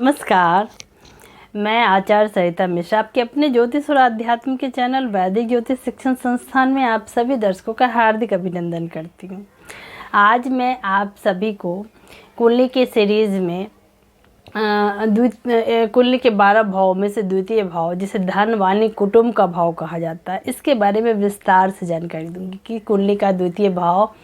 नमस्कार। मैं आचार्य सरिता मिश्रा आपके अपने ज्योतिष और आध्यात्म के चैनल वैदिक ज्योतिष शिक्षण संस्थान में आप सभी दर्शकों का हार्दिक अभिनंदन करती हूँ। आज मैं आप सभी को कुंडली के सीरीज में कुंडली के 12 भाव में से द्वितीय भाव जिसे धन वाणी कुटुंब का भाव कहा जाता है, इसके बारे में विस्तार से जानकारी दूंगी कि कुंडली का द्वितीय भाव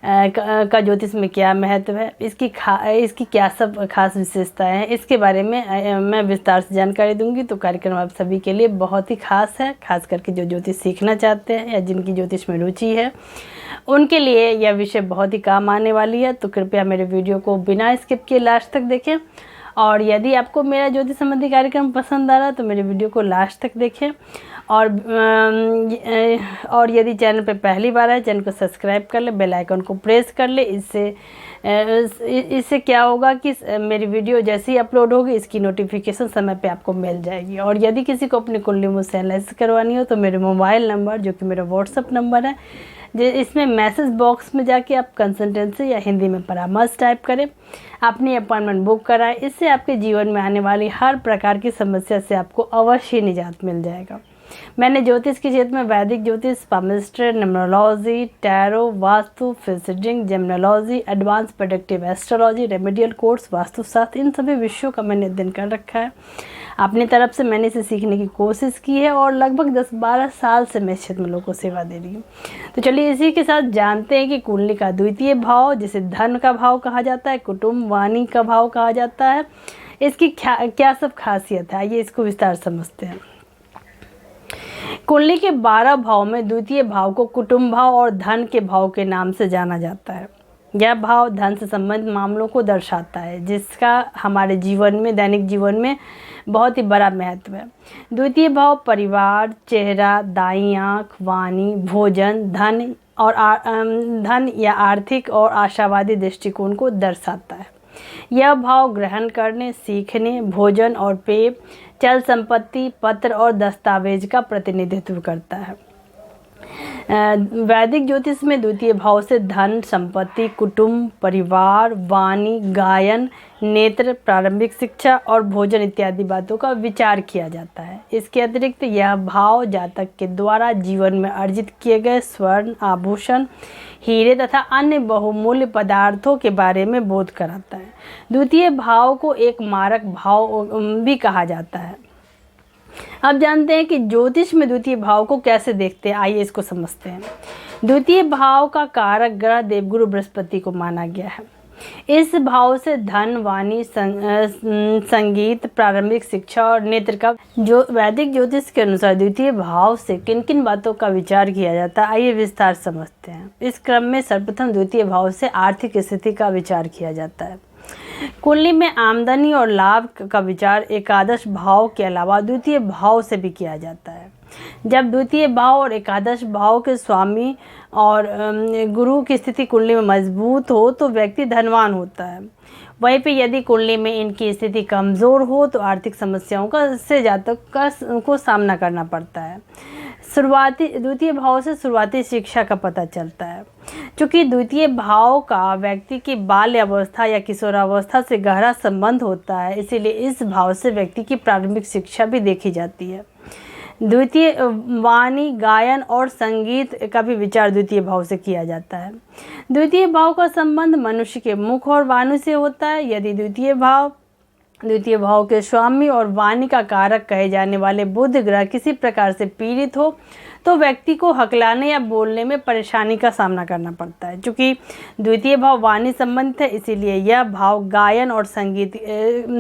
का ज्योतिष में क्या महत्व है, इसकी क्या सब खास विशेषताएं हैं, इसके बारे में मैं विस्तार से जानकारी दूंगी। तो कार्यक्रम आप सभी के लिए बहुत ही खास है, खास करके जो ज्योतिष सीखना चाहते हैं या जिनकी ज्योतिष में रुचि है उनके लिए यह विषय बहुत ही काम आने वाली है। तो कृपया मेरे वीडियो को बिना स्किप किए लास्ट तक देखें, और यदि आपको मेरा ज्योतिष संबंधी कार्यक्रम पसंद आ रहा है तो मेरे वीडियो को लास्ट तक देखें। और यदि चैनल पर पहली बार है, चैनल को सब्सक्राइब कर ले, बेल आइकन को प्रेस कर ले। इससे क्या होगा कि मेरी वीडियो जैसे ही अपलोड होगी इसकी नोटिफिकेशन समय पे आपको मिल जाएगी। और यदि किसी को अपनी कुंडली मुझसे एनालिसिस करवानी हो तो मेरे मोबाइल नंबर, जो कि मेरा व्हाट्सअप नंबर है, इसमें मैसेज बॉक्स में जाके आप कंसल्टेंसी या हिंदी में परामर्श टाइप करें, अपनी अपॉइंटमेंट बुक कराएं। इससे आपके जीवन में आने वाली हर प्रकार की समस्या से आपको अवश्य निजात मिल जाएगा। मैंने ज्योतिष के क्षेत्र में वैदिक ज्योतिष, पामिस्ट्री, न्यूमरोलॉजी, टैरो, वास्तु, फिजिटिंग, gemology, advance predictive astrology, remedial course, Vastushastra, इन सभी विषयों का मैंने अध्ययन कर रखा है। अपनी तरफ से मैंने इसे सीखने की कोशिश की है और लगभग 10-12 साल से मैं इस क्षेत्र में लोगों को सेवा दे रही हूँ। तो चलिए इसी के साथ जानते हैं कि कुंडली का द्वितीय भाव, जिसे धन का भाव कहा जाता है, कुटुंब, वाणी का भाव कहा जाता है, इसकी क्या सब खासियत है, आइए इसको विस्तार समझते हैं। कुंडली के 12 भाव में द्वितीय भाव को कुटुंब भाव और धन के भाव के नाम से जाना जाता है। यह भाव धन से संबंधित मामलों को दर्शाता है, जिसका हमारे जीवन में, दैनिक जीवन में बहुत ही बड़ा महत्व है। द्वितीय भाव परिवार, चेहरा, दाईं आँख, वाणी, भोजन, धन या आर्थिक और आशावादी दृष्टिकोण को दर्शाता है। यह भाव ग्रहण करने, सीखने, भोजन और पेय, चल संपत्ति, पत्र और दस्तावेज का प्रतिनिधित्व करता है। वैदिक ज्योतिष में द्वितीय भाव से धन, संपत्ति, कुटुंब, परिवार, वाणी, गायन, नेत्र, प्रारंभिक शिक्षा और भोजन इत्यादि बातों का विचार किया जाता है। इसके अतिरिक्त यह भाव जातक के द्वारा जीवन में अर्जित किए गए स्वर्ण, आभूषण, हीरे तथा अन्य बहुमूल्य पदार्थों के बारे में बोध कराता है। द्वितीय भाव को एक मारक भाव भी कहा जाता है। अब जानते हैं कि ज्योतिष में द्वितीय भाव को कैसे देखते हैं, आइए इसको समझते हैं। द्वितीय भाव का कारक ग्रह देवगुरु बृहस्पति को माना गया है। इस भाव से धन, वाणी, संगीत, प्रारंभिक शिक्षा और नेत्र का जो वैदिक ज्योतिष के अनुसार द्वितीय भाव से किन किन बातों का विचार किया जाता है, आइए विस्तार समझते हैं। इस क्रम में सर्वप्रथम द्वितीय भाव से आर्थिक स्थिति का विचार किया जाता है। कुंडली में आमदनी और लाभ का विचार एकादश भाव के अलावा द्वितीय भाव से भी किया जाता है। जब द्वितीय भाव और एकादश भाव के स्वामी और गुरु की स्थिति कुंडली में मजबूत हो तो व्यक्ति धनवान होता है। वहीं पे यदि कुंडली में इनकी स्थिति कमज़ोर हो तो आर्थिक समस्याओं से जातक को सामना करना पड़ता है। द्वितीय भाव से शुरुआती शिक्षा का पता चलता है। चूँकि द्वितीय भाव का व्यक्ति की बाल्य अवस्था या किशोरावस्था से गहरा संबंध होता है, इसीलिए इस भाव से व्यक्ति की प्रारंभिक शिक्षा भी देखी जाती है। द्वितीय वाणी, गायन और संगीत का भी विचार द्वितीय भाव से किया जाता है। द्वितीय भाव का संबंध मनुष्य के मुख और वाणी से होता है। यदि द्वितीय भाव के स्वामी और वाणी का कारक कहे जाने वाले बुध ग्रह किसी प्रकार से पीड़ित हो तो व्यक्ति को हकलाने या बोलने में परेशानी का सामना करना पड़ता है। चूँकि द्वितीय भाव वाणी संबंधित है, इसीलिए यह भाव गायन और संगीत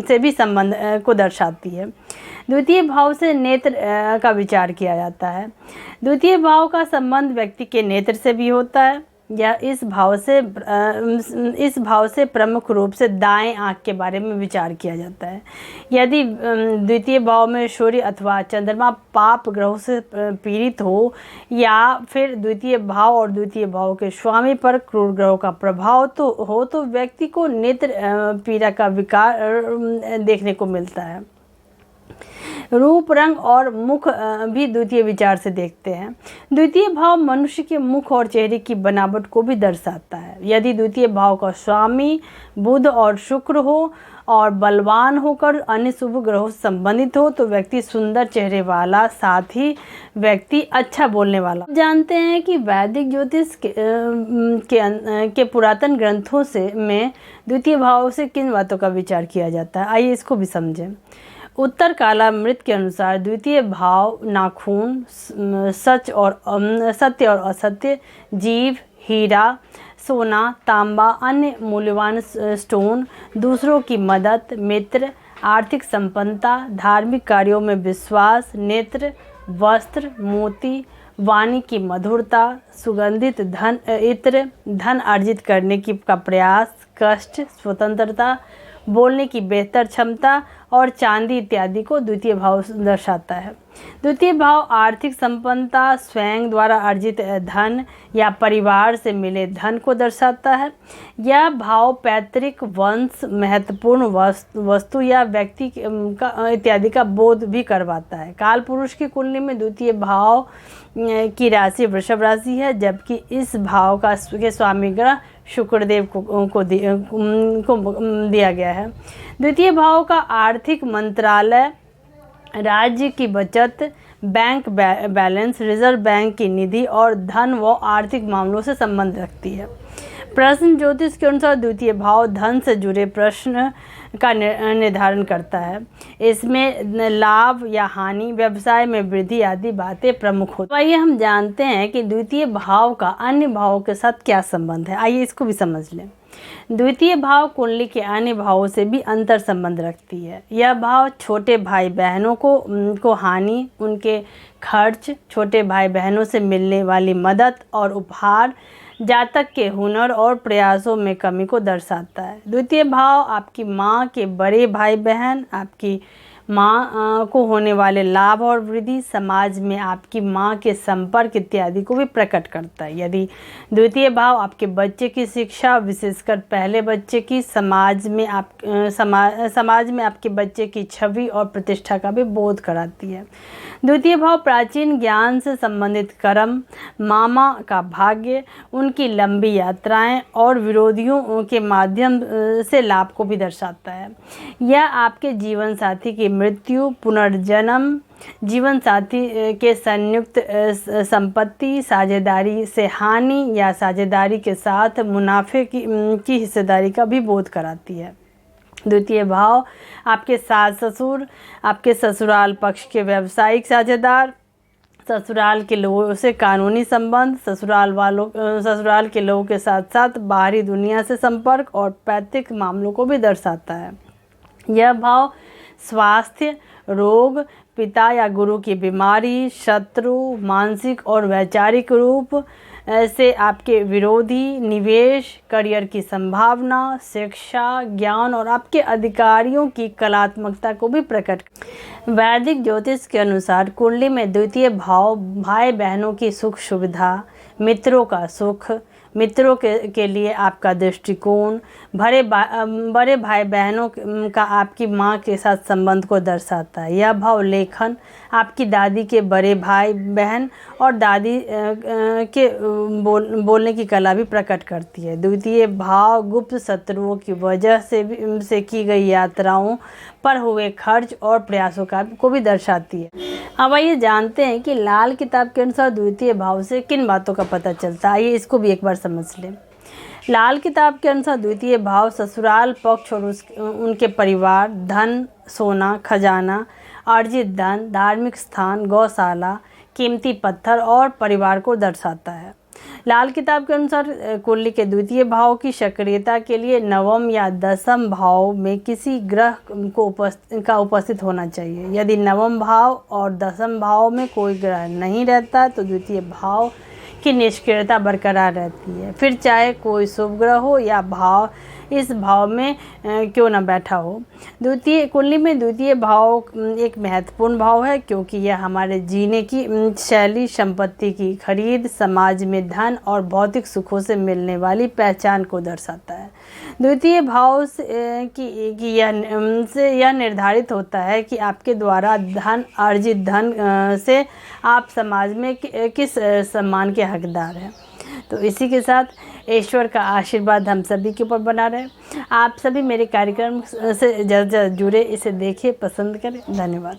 से भी संबंध को दर्शाती है। द्वितीय भाव से नेत्र का विचार किया जाता है। द्वितीय भाव का संबंध व्यक्ति के नेत्र से भी होता है। यह इस भाव से प्रमुख रूप से दाएं आँख के बारे में विचार किया जाता है। यदि द्वितीय भाव में सूर्य अथवा चंद्रमा पाप ग्रहों से पीड़ित हो या फिर द्वितीय भाव और द्वितीय भाव के स्वामी पर क्रूर ग्रहों का प्रभाव तो व्यक्ति को नेत्र पीड़ा का विकार देखने को मिलता है। रूप, रंग और मुख भी द्वितीय विचार से देखते हैं। द्वितीय भाव मनुष्य के मुख और चेहरे की बनावट को भी दर्शाता है। यदि द्वितीय भाव का स्वामी बुध और शुक्र हो और बलवान होकर अन्य शुभ ग्रहों से संबंधित हो तो व्यक्ति सुंदर चेहरे वाला, साथ ही व्यक्ति अच्छा बोलने वाला। जानते हैं कि वैदिक ज्योतिष के पुरातन ग्रंथों से में द्वितीय भाव से किन बातों का विचार किया जाता है, आइए इसको भी समझें। उत्तर कालामृत के अनुसार द्वितीय भाव नाखून, सत्य और असत्य, जीव, हीरा, सोना, तांबा, अन्य मूल्यवान स्टोन, दूसरों की मदद, मित्र, आर्थिक संपन्नता, धार्मिक कार्यों में विश्वास, नेत्र, वस्त्र, मोती, वाणी की मधुरता, सुगंधित धन, इत्र, धन अर्जित करने का प्रयास, कष्ट, स्वतंत्रता, बोलने की बेहतर क्षमता और चांदी इत्यादि को द्वितीय भाव दर्शाता है। द्वितीय भाव आर्थिक संपन्नता, स्वयं द्वारा अर्जित धन या परिवार से मिले धन को दर्शाता है। यह भाव पैतृक, वंश, महत्वपूर्ण वस्तु या व्यक्ति का इत्यादि का बोध भी करवाता है। काल पुरुष की कुंडली में द्वितीय भाव की राशि वृषभ राशि है, जबकि इस भाव के स्वामी ग्रह शुक्रदेव को दिया गया है। द्वितीय भाव का आर्थिक मंत्रालय, राज्य की बचत, बैंक बैलेंस, रिजर्व बैंक की निधि और धन व आर्थिक मामलों से संबंध रखती है। प्रश्न ज्योतिष के अनुसार द्वितीय भाव धन से जुड़े प्रश्न का निर्धारण करता है। इसमें लाभ या हानि, व्यवसाय में वृद्धि आदि बातें प्रमुख होती हैं। आइए हम जानते हैं कि द्वितीय भाव का अन्य भावों के साथ क्या संबंध है, आइए इसको भी समझ लें। द्वितीय भाव कुंडली के अन्य भावों से भी अंतर संबंध रखती है। यह भाव छोटे भाई बहनों को हानि, उनके खर्च, छोटे भाई बहनों से मिलने वाली मदद और उपहार, जातक के हुनर और प्रयासों में कमी को दर्शाता है। द्वितीय भाव आपकी माँ के बड़े भाई बहन, आपकी माँ को होने वाले लाभ और वृद्धि, समाज में आपकी माँ के संपर्क इत्यादि को भी प्रकट करता है। यदि द्वितीय भाव आपके बच्चे की शिक्षा, विशेषकर पहले बच्चे की, समाज में आपके बच्चे की छवि और प्रतिष्ठा का भी बोध कराती है। द्वितीय भाव प्राचीन ज्ञान से संबंधित कर्म, मामा का भाग्य, उनकी लंबी यात्राएं और विरोधियों के माध्यम से लाभ को भी दर्शाता है। यह आपके जीवन साथी की मृत्यु, पुनर्जन्म, जीवन साथी के संयुक्त संपत्ति, साझेदारी से हानि या साझेदारी के साथ मुनाफे की हिस्सेदारी का भी बोध कराती है। द्वितीय भाव आपके सास ससुर, आपके ससुराल पक्ष के व्यावसायिक साझेदार, ससुराल के लोगों से कानूनी संबंध, ससुराल के लोगों के साथ साथ बाहरी दुनिया से संपर्क और पैतृक मामलों को भी दर्शाता है। यह भाव स्वास्थ्य, रोग, पिता या गुरु की बीमारी, शत्रु, मानसिक और वैचारिक रूप से आपके विरोधी, निवेश, करियर की संभावना, शिक्षा, ज्ञान और आपके अधिकारियों की कलात्मकता को भी प्रकट। वैदिक ज्योतिष के अनुसार कुंडली में द्वितीय भाव भाई बहनों की सुख सुविधा, मित्रों का सुख, मित्रों के लिए आपका दृष्टिकोण, बड़े भाई बहनों का आपकी माँ के साथ संबंध को दर्शाता है। यह भाव लेखन, आपकी दादी के बड़े भाई बहन और दादी के बोलने की कला भी प्रकट करती है। द्वितीय भाव गुप्त शत्रुओं की वजह से की गई यात्राओं पर हुए खर्च और प्रयासों को भी दर्शाती है। अब आइए जानते हैं कि लाल किताब के अनुसार द्वितीय भाव से किन बातों का पता चलता है, आइए इसको भी एक बार समझ लें। लाल किताब के अनुसार द्वितीय भाव ससुराल पक्ष और उनके परिवार, धन, सोना, खजाना, अर्जित धन, धार्मिक स्थान, गौशाला, कीमती पत्थर और परिवार को दर्शाता है। लाल किताब के अनुसार कुंडली के द्वितीय भाव की सक्रियता के लिए नवम या दसम भाव में किसी ग्रह का उपस्थित होना चाहिए। यदि नवम भाव और दसम भाव में कोई ग्रह नहीं रहता तो द्वितीय भाव की निष्क्रियता बरकरार रहती है, फिर चाहे कोई शुभ ग्रह हो या भाव इस भाव में क्यों न बैठा हो। द्वितीय कुंडली में द्वितीय भाव एक महत्वपूर्ण भाव है क्योंकि यह हमारे जीने की शैली, संपत्ति की खरीद, समाज में धन और भौतिक सुखों से मिलने वाली पहचान को दर्शाता है। द्वितीय भाव से यह निर्धारित होता है कि आपके द्वारा धन अर्जित धन से आप समाज में किस सम्मान के हकदार हैं। तो इसी के साथ ईश्वर का आशीर्वाद हम सभी के ऊपर बना रहे। आप सभी मेरे कार्यक्रम से ज़्यादा जुड़े, इसे देखिए, पसंद करें। धन्यवाद।